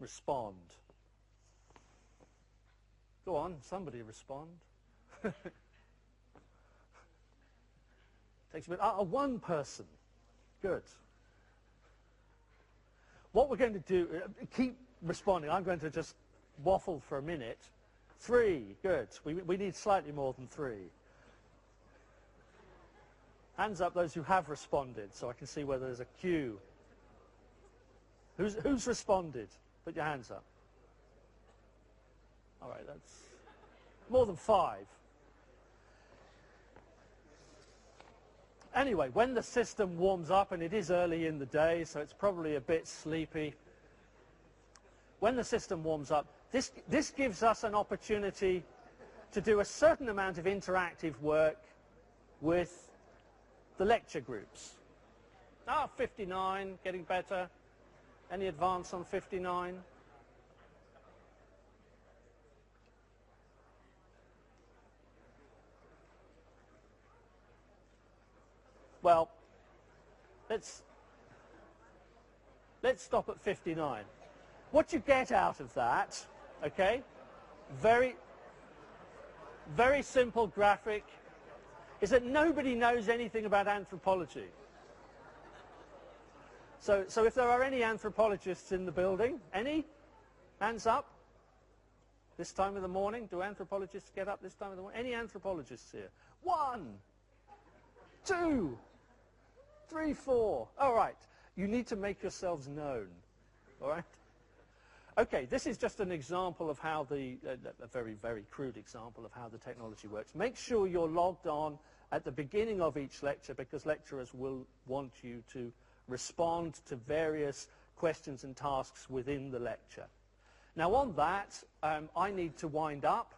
respond. Go on, somebody respond. Takes a bit. One person. Good. What we're going to do, keep responding. I'm going to just waffle for a minute. 3, good. We need slightly more than 3. Hands up those who have responded, so I can see whether there's a queue. Who's responded? Put your hands up. All right, that's more than 5. Anyway, when the system warms up, and it is early in the day, so it's probably a bit sleepy, when the system warms up, this gives us an opportunity to do a certain amount of interactive work with the lecture groups. 59, getting better. Any advance on 59? Well, let's stop at 59. What you get out of that, okay, very simple graphic, is that nobody knows anything about anthropology. So if there are any anthropologists in the building, any? Hands up. This time of the morning, do anthropologists get up this time of the morning? Any anthropologists here? 1, 2, 3, 4. All right. You need to make yourselves known. All right? Okay, this is just an example of how a very, very crude example of how the technology works. Make sure you're logged on at the beginning of each lecture, because lecturers will want you to respond to various questions and tasks within the lecture. Now on that, I need to wind up.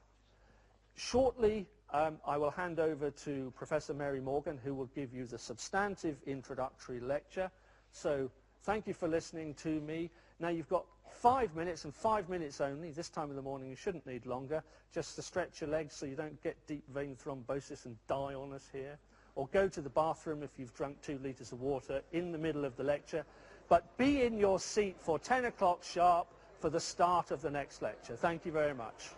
Shortly, I will hand over to Professor Mary Morgan, who will give you the substantive introductory lecture. So thank you for listening to me. Now you've got 5 minutes, and 5 minutes only. This time of the morning you shouldn't need longer, just to stretch your legs so you don't get deep vein thrombosis and die on us here. Or go to the bathroom if you've drunk 2 litres of water in the middle of the lecture. But be in your seat for 10 o'clock sharp for the start of the next lecture. Thank you very much.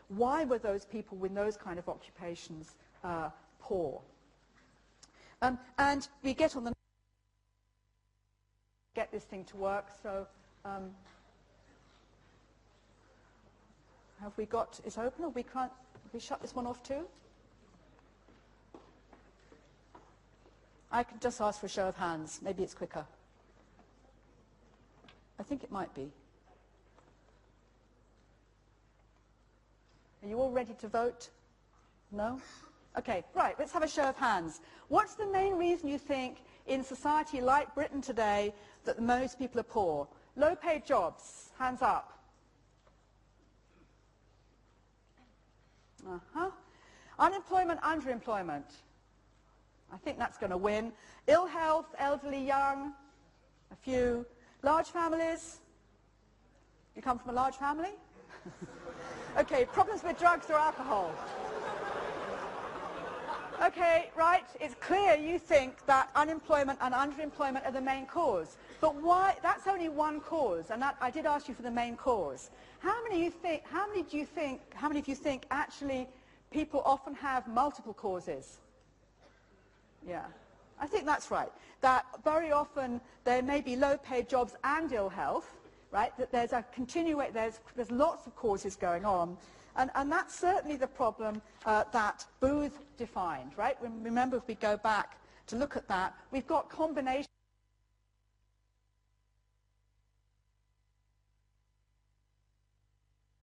Why were those people with those kind of occupations poor? And we get on the get this thing to work. So have we got it open, or we can't? We shut this one off too? I could just ask for a show of hands. Maybe it's quicker. I think it might be. Are you all ready to vote? No? Okay, right, let's have a show of hands. What's the main reason you think in society like Britain today that most people are poor? Low-paid jobs, hands up. Unemployment, underemployment. I think that's going to win. Ill health, elderly, young, a few. Large families. You come from a large family? Okay, problems with drugs or alcohol. Okay, right, it's clear you think that unemployment and underemployment are the main cause. But why? That's only one cause, and that, I did ask you for the main cause. How many of you think actually people often have multiple causes? Yeah, I think that's right. That very often there may be low-paid jobs and ill health, right? That there's a there's lots of causes going on, and that's certainly the problem that Booth defined, right? Remember, if we go back to look at that, we've got combinations.